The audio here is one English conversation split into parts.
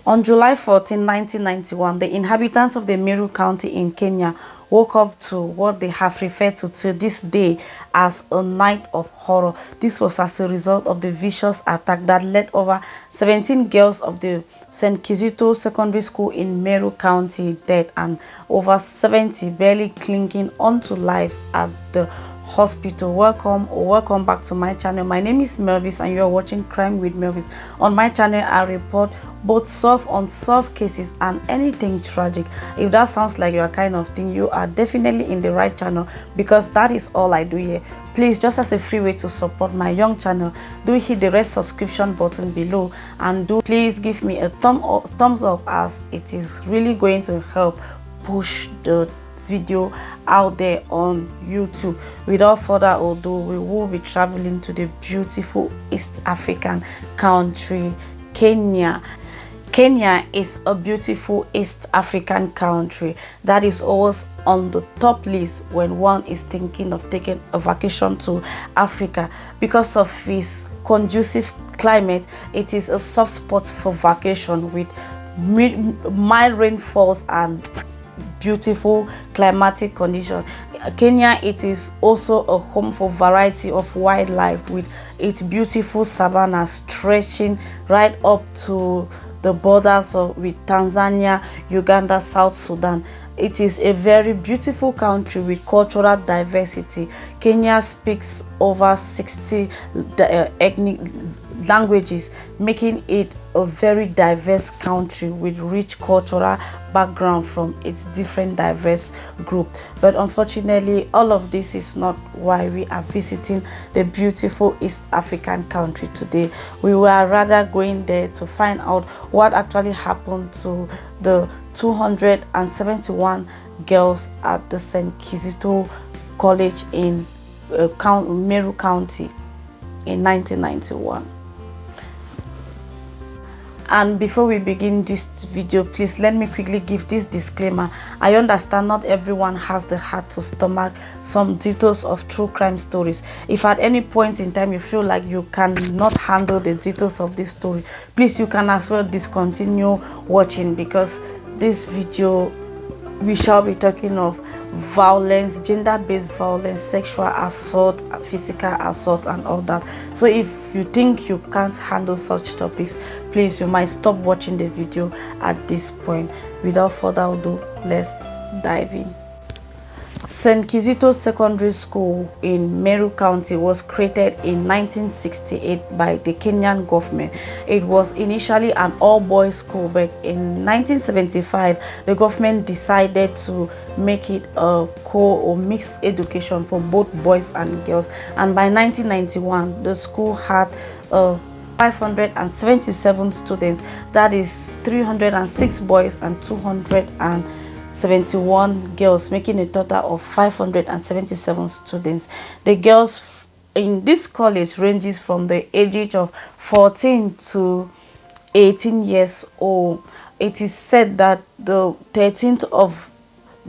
On July 14, 1991, the inhabitants of the Meru County in Kenya woke up to what they have referred to till this day as a night of horror. This was as a result of the vicious attack that led over 17 girls of the St. Kizito Secondary School in Meru County dead and over 70 barely clinging onto life at the hospital. Welcome back to my channel. My name is Melvis and you are watching Crime with Melvis. On my channel I report both unsolved cases and anything tragic. If that sounds like your kind of thing, you are definitely in the right channel, because that is all I do here. Please, just as a free way to support my young channel, do hit the red subscription button below and do please give me a thumbs up, as it is really going to help push the video out there on YouTube. Without further ado, we will be traveling to the beautiful East African country Kenya. Kenya is a beautiful East African country that is always on the top list when one is thinking of taking a vacation to Africa. Because of its conducive climate, it is a soft spot for vacation with mild rainfalls and beautiful climatic conditions. Kenya, it is also a home for variety of wildlife, with its beautiful savanna stretching right up to the borders with Tanzania, Uganda, South Sudan. It is a very beautiful country with cultural diversity. Kenya speaks over 60 ethnic languages, making it a very diverse country with rich cultural background from its different diverse group. But unfortunately, all of this is not why we are visiting the beautiful East African country today. We were rather going there to find out what actually happened to the 271 girls at the St. Kizito College in Meru County in 1991. And before we begin this video, please let me quickly give this disclaimer. I understand not everyone has the heart to stomach some details of true crime stories. If at any point in time you feel like you cannot handle the details of this story, please, you can as well discontinue watching, because this video we shall be talking of violence, gender-based violence, sexual assault, physical assault and all that. So if you think you can't handle such topics, please, you might stop watching the video at this point. Without further ado, let's dive in. St. Kizito Secondary School in Meru County was created in 1968 by the Kenyan government. It was initially an all-boys school, but in 1975 the government decided to make it a or mixed education for both boys and girls, and by 1991 the school had 577 students, that is 306 boys and 271 girls, making a total of 577 students. The girls in this college ranges from the age of 14 to 18 years old. It is said that the 13th of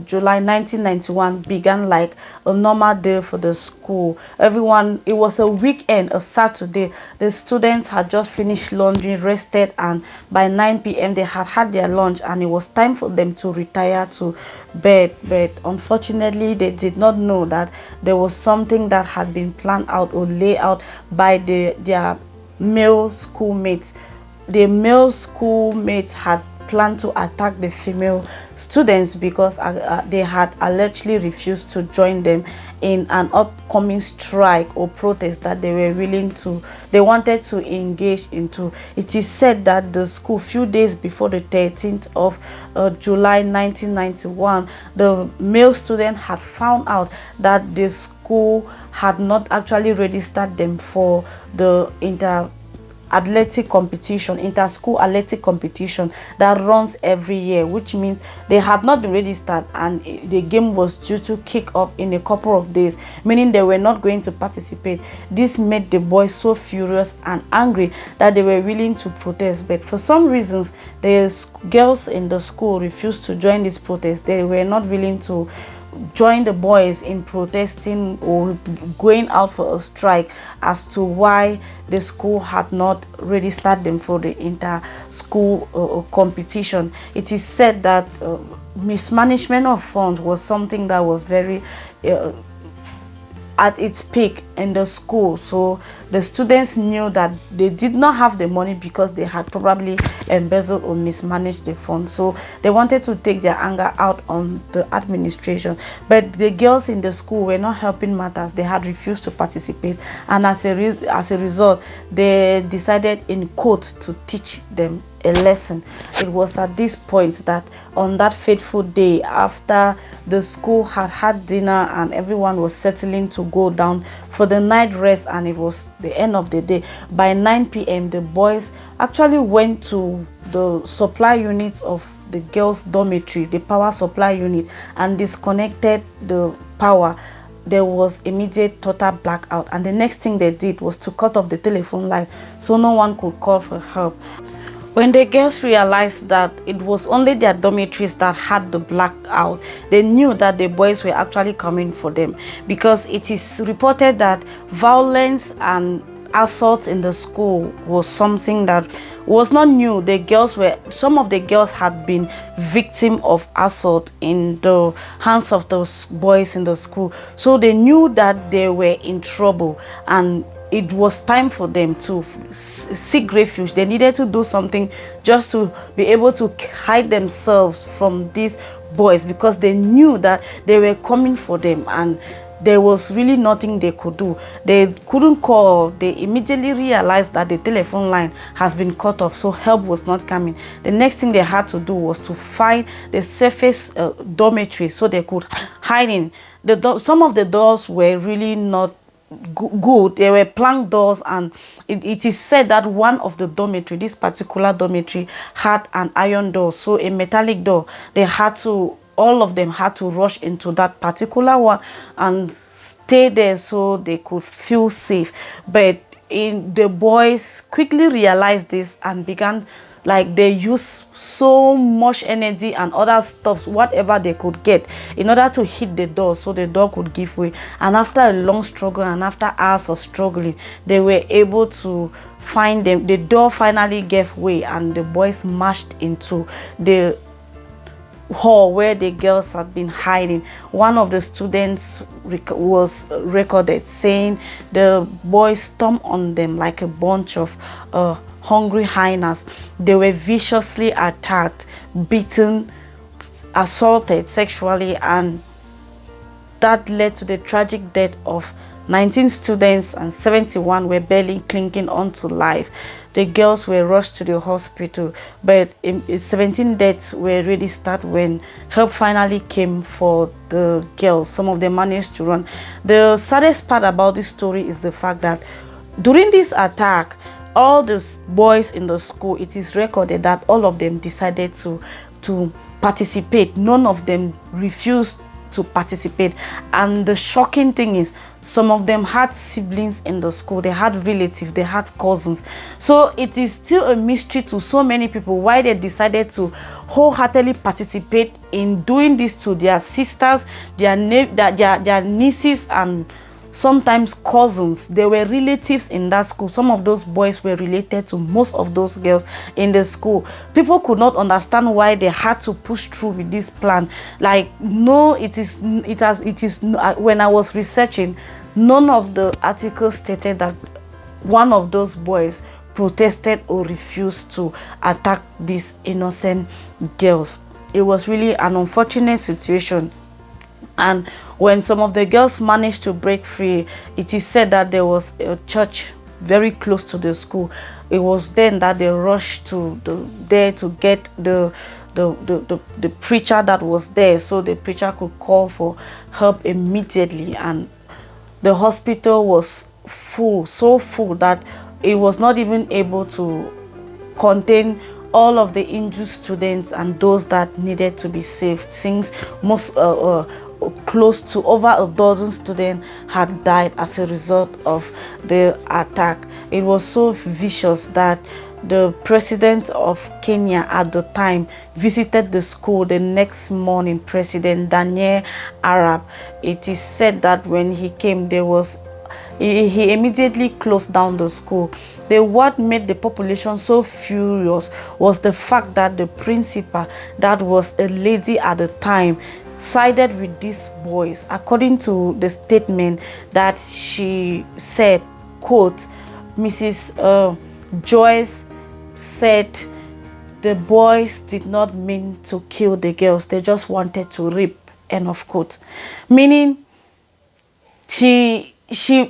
July 1991 began like a normal day for the school. Everyone, it was a weekend, a Saturday. The students had just finished laundry, rested, and by 9 p.m. they had had their lunch and it was time for them to retire to bed. But unfortunately, they did not know that there was something that had been planned out or laid out by their male schoolmates. The male schoolmates had planned to attack the female students because they had allegedly refused to join them in an upcoming strike or protest that they wanted to engage into. It is said that the school, few days before the 13th of July 1991, the male student had found out that the school had not actually registered them for the inter-school athletic competition that runs every year, which means they had not been registered and the game was due to kick off in a couple of days, meaning they were not going to participate. This made the boys so furious and angry that they were willing to protest, but for some reasons the girls in the school refused to join this protest. They were not willing to join the boys in protesting or going out for a strike as to why the school had not registered them for the inter-school competition. It is said that mismanagement of funds was something that was very at its peak in the school. So the students knew that they did not have the money because they had probably embezzled or mismanaged the funds. So they wanted to take their anger out on the administration, but the girls in the school were not helping matters. They had refused to participate, and as a result, they decided in court to teach them a lesson. It was at this point that on that fateful day, after the school had dinner and everyone was settling to go down for the night rest, and it was the end of the day, by 9 p.m. the boys actually went to the supply units of the girls' dormitory, the power supply unit, and disconnected the power. There was immediate total blackout, and the next thing they did was to cut off the telephone line so no one could call for help. When the girls realized that it was only their dormitories that had the blackout, they knew that the boys were actually coming for them, because it is reported that violence and assault in the school was something that was not new. Some of the girls had been victim of assault in the hands of those boys in the school, so they knew that they were in trouble and it was time for them to seek refuge. They needed to do something just to be able to hide themselves from these boys, because they knew that they were coming for them and there was really nothing they could do. They couldn't call. They immediately realized that the telephone line has been cut off, so help was not coming. The next thing they had to do was to find the safest dormitory so they could hide in. Some of the doors were really not good. They were plank doors, and it is said that one of the dormitory, this particular dormitory, had an iron door, so a metallic door. All of them had to rush into that particular one and stay there so they could feel safe. But the boys quickly realized this and began, like, they used so much energy and other stuff, whatever they could get, in order to hit the door so the door could give way. And after a long struggle and after hours of struggling, they were able to find them. The door finally gave way and the boys marched into the hall where the girls had been hiding. One of the students was recorded saying the boys stomped on them like a bunch of hungry hyenas. They were viciously attacked, beaten, assaulted sexually, and that led to the tragic death of 19 students, and 71 were barely clinging on to life. The girls were rushed to the hospital, but 17 deaths were really start when help finally came for the girls. Some of them managed to run. The saddest part about this story is the fact that during this attack, all the boys in the school, it is recorded that all of them decided to participate. None of them refused to participate. And the shocking thing is, some of them had siblings in the school, they had relatives, they had cousins. So it is still a mystery to so many people why they decided to wholeheartedly participate in doing this to their sisters, their nieces, and sometimes cousins. They were relatives in that school. Some of those boys were related to most of those girls in the school. People could not understand why they had to push through with this plan. Like, no, when I was researching, none of the articles stated that one of those boys protested or refused to attack these innocent girls. It was really an unfortunate situation. And when some of the girls managed to break free, it is said that there was a church very close to the school. It was then that they rushed there to get the preacher that was there, so the preacher could call for help immediately. And the hospital was full, so full that it was not even able to contain all of the injured students and those that needed to be saved, since most close to over a dozen students had died as a result of the attack. It was so vicious that the president of Kenya at the time, visited the school the next morning, President Daniel Arap. It is said that when he came, he immediately closed down the school. What made the population so furious was the fact that the principal, that was a lady at the time, sided with these boys. According to the statement that she said, quote, Mrs. Joyce said the boys did not mean to kill the girls, they just wanted to rape, end of quote. Meaning she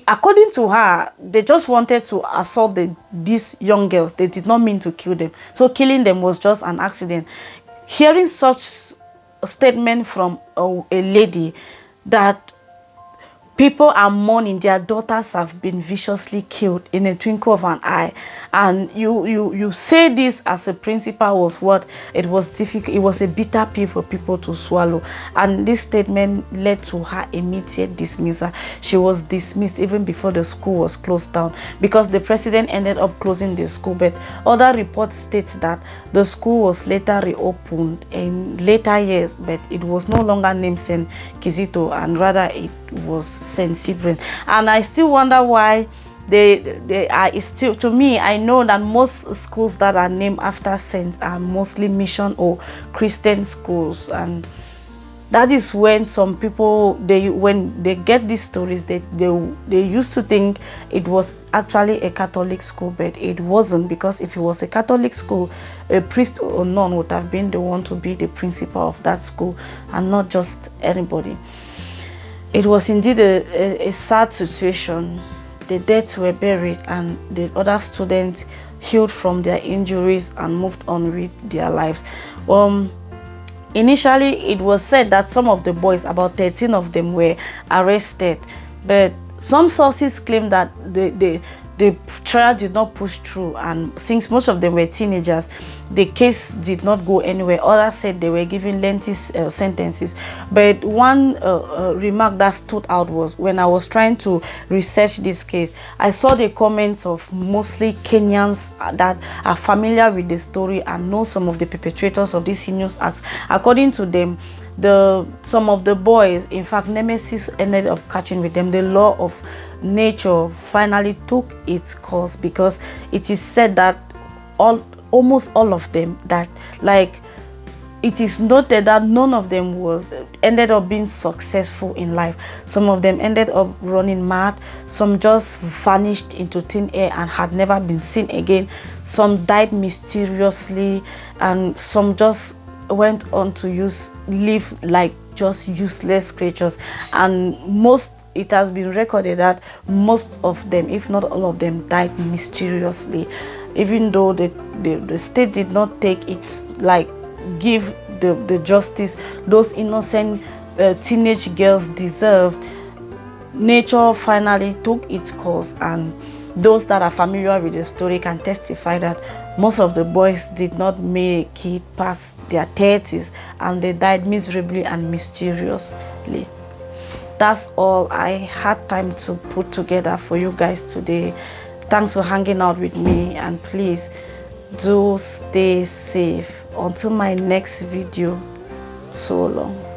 according to her, they just wanted to assault these young girls. They did not mean to kill them, so killing them was just an accident. Hearing such a statement from a lady, that people are mourning their daughters have been viciously killed in a twinkle of an eye, and you say this as a principal, was what it was difficult. It was a bitter pill for people to swallow, and this statement led to her immediate dismissal. She was dismissed even before the school was closed down, because the president ended up closing the school. But other reports state that the school was later reopened in later years, but it was no longer named St. Kizito, and rather it was St. Cyprian. And I still wonder why they are still, to me, I know that most schools that are named after saints are mostly mission or Christian schools, and that is when some people, when they get these stories, they used to think it was actually a Catholic school, but it wasn't, because if it was a Catholic school, a priest or nun would have been the one to be the principal of that school, and not just anybody. It was indeed a sad situation. The deaths were buried, and the other students healed from their injuries and moved on with their lives. Initially, it was said that some of the boys, about 13 of them, were arrested, but some sources claim that the trial did not push through, and since most of them were teenagers, the case did not go anywhere. Others said they were given lengthy sentences. But one remark that stood out was, when I was trying to research this case, I saw the comments of mostly Kenyans that are familiar with the story and know some of the perpetrators of these heinous acts. According to them, some of the boys, in fact, Nemesis ended up catching with them. The law of nature finally took its course, because it is said that almost all of them, that, like, it is noted that none of them ended up being successful in life. Some of them ended up running mad, some just vanished into thin air and had never been seen again, some died mysteriously, and some just went on to live like just useless creatures. And it has been recorded that most of them, if not all of them, died mysteriously, even though the state did not take it, like, give the justice those innocent teenage girls deserved. Nature finally took its course, and those that are familiar with the story can testify that most of the boys did not make it past their 30s, and they died miserably and mysteriously. That's all I had time to put together for you guys today. Thanks for hanging out with me, and please do stay safe until my next video. So long.